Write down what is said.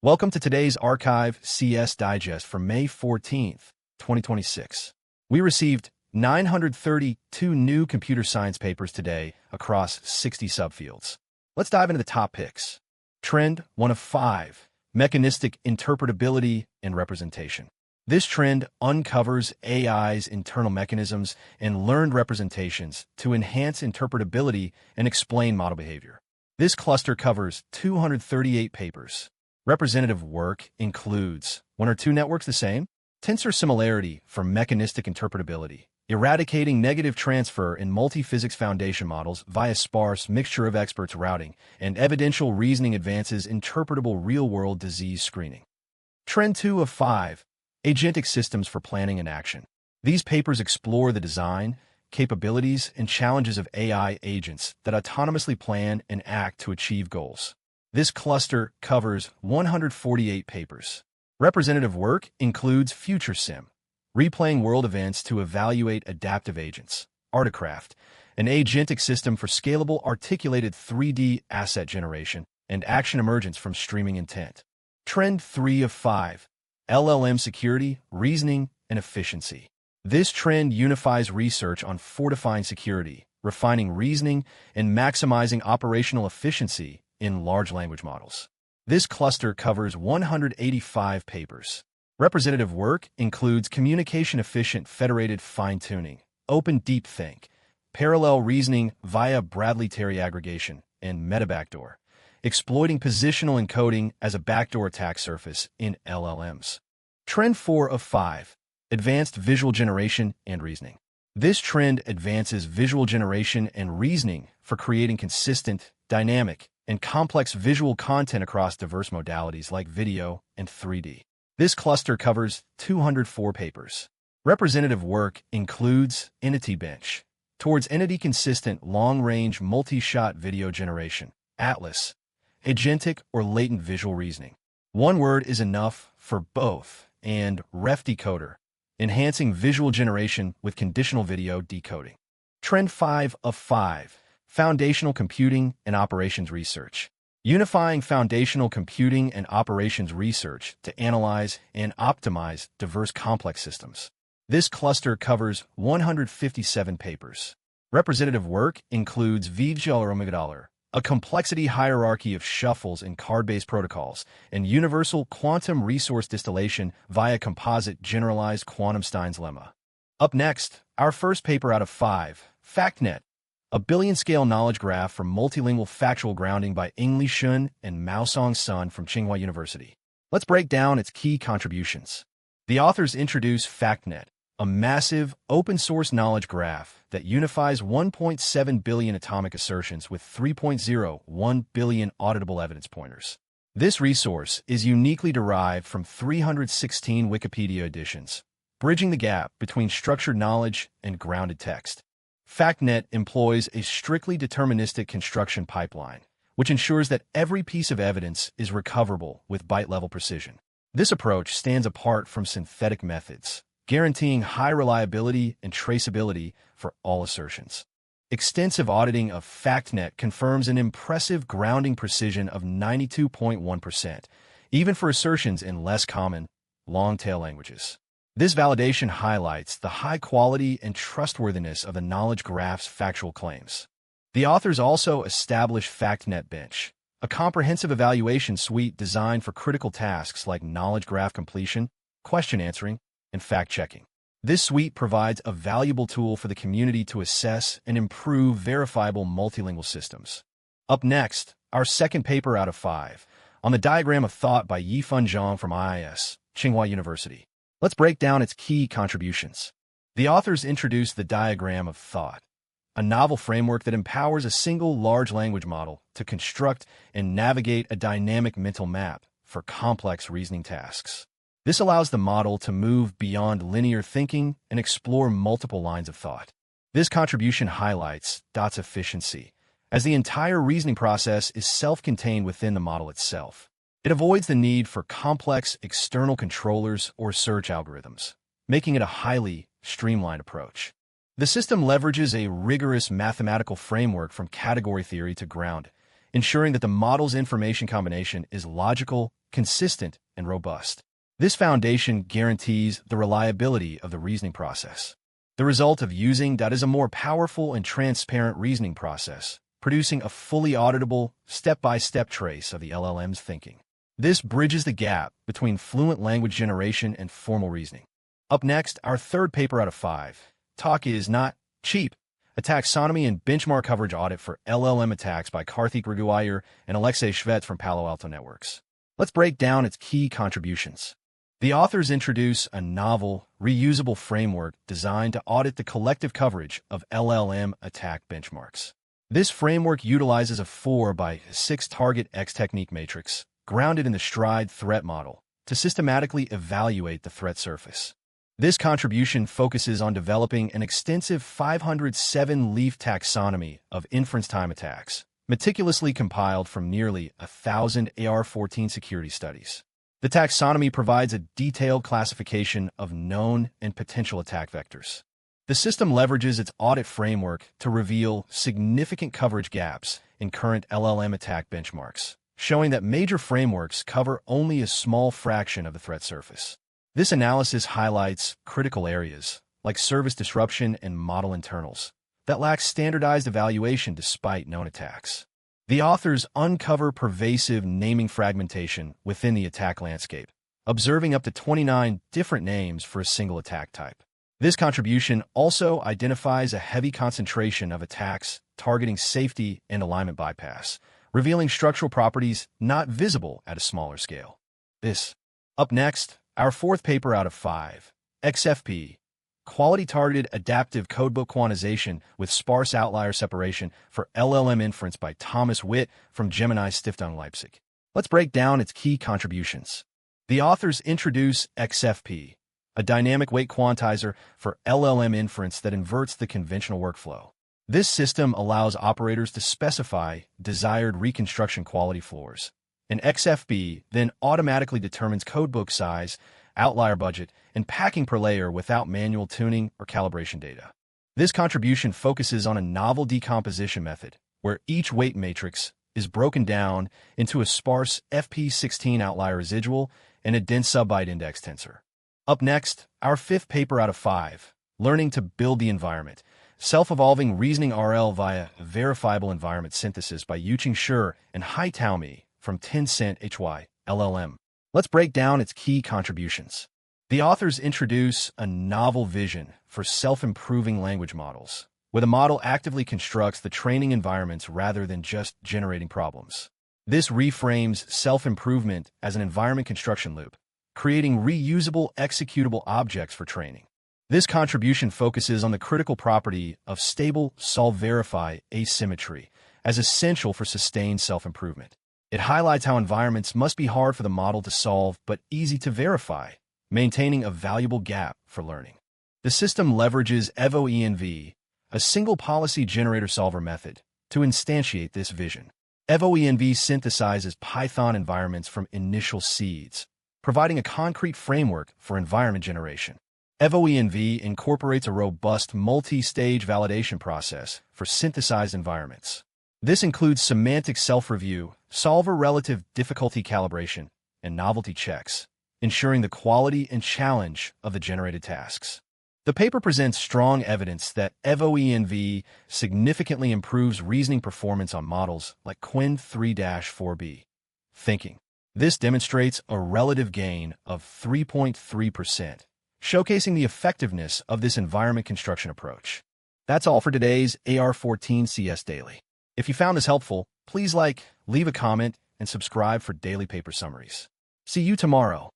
Welcome to today's ArXiv CS Digest for May 14th, 2026. We received 932 new computer science papers today across 60 subfields. Let's dive into the top picks. Trend 1 of 5, Mechanistic Interpretability and Representation. This trend uncovers AI's internal mechanisms and learned representations to enhance interpretability and explain model behavior. This cluster covers 238 papers. Representative work includes one or two networks the same, tensor similarity for mechanistic interpretability, eradicating negative transfer in multi-physics foundation models via sparse mixture of experts routing, and evidential reasoning advances interpretable real-world disease screening. Trend 2 of 5, Agentic systems for planning and action. These papers explore the design, capabilities, and challenges of AI agents that autonomously plan and act to achieve goals. This cluster covers 148 papers. Representative work includes Future Sim, replaying world events to evaluate adaptive agents, Articraft, an agentic system for scalable articulated 3D asset generation and action emergence from streaming intent. Trend 3 of 5, LLM security, reasoning, and efficiency. This trend unifies research on fortifying security, refining reasoning, and maximizing operational efficiency in large language models. This cluster covers 185 papers. Representative work includes communication-efficient federated fine-tuning, open deepthink, parallel reasoning via Bradley-Terry aggregation, and metabackdoor, exploiting positional encoding as a backdoor attack surface in LLMs. Trend 4 of 5, advanced visual generation and reasoning. This trend advances visual generation and reasoning for creating consistent, dynamic, and complex visual content across diverse modalities like video and 3D. This cluster covers 204 papers. Representative work includes Entity Bench, towards entity-consistent long-range multi-shot video generation, Atlas, Agentic or latent visual reasoning. One word is enough for both, and Ref Decoder, enhancing visual generation with conditional video decoding. Trend 5 of 5, foundational computing and operations research. Unifying foundational computing and operations research to analyze and optimize diverse complex systems. This cluster covers 157 papers. Representative work includes Vigelar, a complexity hierarchy of shuffles and card-based protocols, and universal quantum resource distillation via composite generalized Quantum-Stein's lemma. Up next, our first paper out of 5, FactNet, a billion-scale knowledge graph for multilingual factual grounding by Ingli Shun and Maosong Sun from Tsinghua University. Let's break down its key contributions. The authors introduce FactNet, a massive, open-source knowledge graph that unifies 1.7 billion atomic assertions with 3.01 billion auditable evidence pointers. This resource is uniquely derived from 316 Wikipedia editions, bridging the gap between structured knowledge and grounded text. FactNet employs a strictly deterministic construction pipeline, which ensures that every piece of evidence is recoverable with byte-level precision. This approach stands apart from synthetic methods, guaranteeing high reliability and traceability for all assertions. Extensive auditing of FactNet confirms an impressive grounding precision of 92.1%, even for assertions in less common, long-tail languages. This validation highlights the high quality and trustworthiness of the knowledge graph's factual claims. The authors also establish FactNet Bench, a comprehensive evaluation suite designed for critical tasks like knowledge graph completion, question answering, and fact-checking. This suite provides a valuable tool for the community to assess and improve verifiable multilingual systems. Up next, our second paper out of 5, on the diagram of thought by Yifan Zhang from IIS, Tsinghua University. Let's break down its key contributions. The authors introduce the diagram of thought, a novel framework that empowers a single large language model to construct and navigate a dynamic mental map for complex reasoning tasks. This allows the model to move beyond linear thinking and explore multiple lines of thought. This contribution highlights Dot's efficiency, as the entire reasoning process is self-contained within the model itself. It avoids the need for complex external controllers or search algorithms, making it a highly streamlined approach. The system leverages a rigorous mathematical framework from category theory to ground, ensuring that the model's information combination is logical consistent, and robust. This foundation guarantees the reliability of the reasoning process. The result of using that is a more powerful and transparent reasoning process, producing a fully auditable, step-by-step trace of the LLM's thinking. This bridges the gap between fluent language generation and formal reasoning. Up next, our third paper out of 5. Talk is not cheap. A taxonomy and benchmark coverage audit for LLM attacks by Karthik Raghuvaiyer and Alexei Shvets from Palo Alto Networks. Let's break down its key contributions. The authors introduce a novel, reusable framework designed to audit the collective coverage of LLM attack benchmarks. This framework utilizes a 4x6 target X technique matrix, grounded in the STRIDE threat model, to systematically evaluate the threat surface. This contribution focuses on developing an extensive 507-leaf taxonomy of inference time attacks, meticulously compiled from nearly 1,000 AR-14 security studies. The taxonomy provides a detailed classification of known and potential attack vectors. The system leverages its audit framework to reveal significant coverage gaps in current LLM attack benchmarks, showing that major frameworks cover only a small fraction of the threat surface. This analysis highlights critical areas, like service disruption and model internals, that lack standardized evaluation despite known attacks. The authors uncover pervasive naming fragmentation within the attack landscape, observing up to 29 different names for a single attack type. This contribution also identifies a heavy concentration of attacks targeting safety and alignment bypass, revealing structural properties not visible at a smaller scale. Up next, our fourth paper out of 5, XFP, Quality-Targeted Adaptive Codebook Quantization with Sparse Outlier Separation for LLM Inference by Thomas Witt from Gemini Stiftung Leipzig. Let's break down its key contributions. The authors introduce XFP, a dynamic weight quantizer for LLM inference that inverts the conventional workflow. This system allows operators to specify desired reconstruction quality floors, and XFP then automatically determines codebook size, outlier budget, and packing per layer without manual tuning or calibration data. This contribution focuses on a novel decomposition method, where each weight matrix is broken down into a sparse FP16 outlier residual and a dense sub-byte index tensor. Up next, our fifth paper out of 5, Learning to Build the Environment, Self-Evolving Reasoning RL via Verifiable Environment Synthesis by Yuqing Shi and Hai Tao Mi from Tencent HY LLM. Let's break down its key contributions. The authors introduce a novel vision for self-improving language models, where the model actively constructs the training environments rather than just generating problems. This reframes self-improvement as an environment construction loop, creating reusable executable objects for training. This contribution focuses on the critical property of stable solve-verify asymmetry as essential for sustained self-improvement. It highlights how environments must be hard for the model to solve but easy to verify, maintaining a valuable gap for learning. The system leverages EvoENV, a single policy generator solver method, to instantiate this vision. EvoENV synthesizes Python environments from initial seeds, providing a concrete framework for environment generation. EvoENV incorporates a robust multi-stage validation process for synthesized environments. This includes semantic self-review, solver relative difficulty calibration, and novelty checks, ensuring the quality and challenge of the generated tasks. The paper presents strong evidence that EvoENV significantly improves reasoning performance on models like Qwen 3-4b thinking. This demonstrates a relative gain of 3.3%, showcasing the effectiveness of this environment construction approach. That's all for today's AR14 CS Daily. If you found this helpful, please leave a comment, and subscribe for daily paper summaries. See you tomorrow.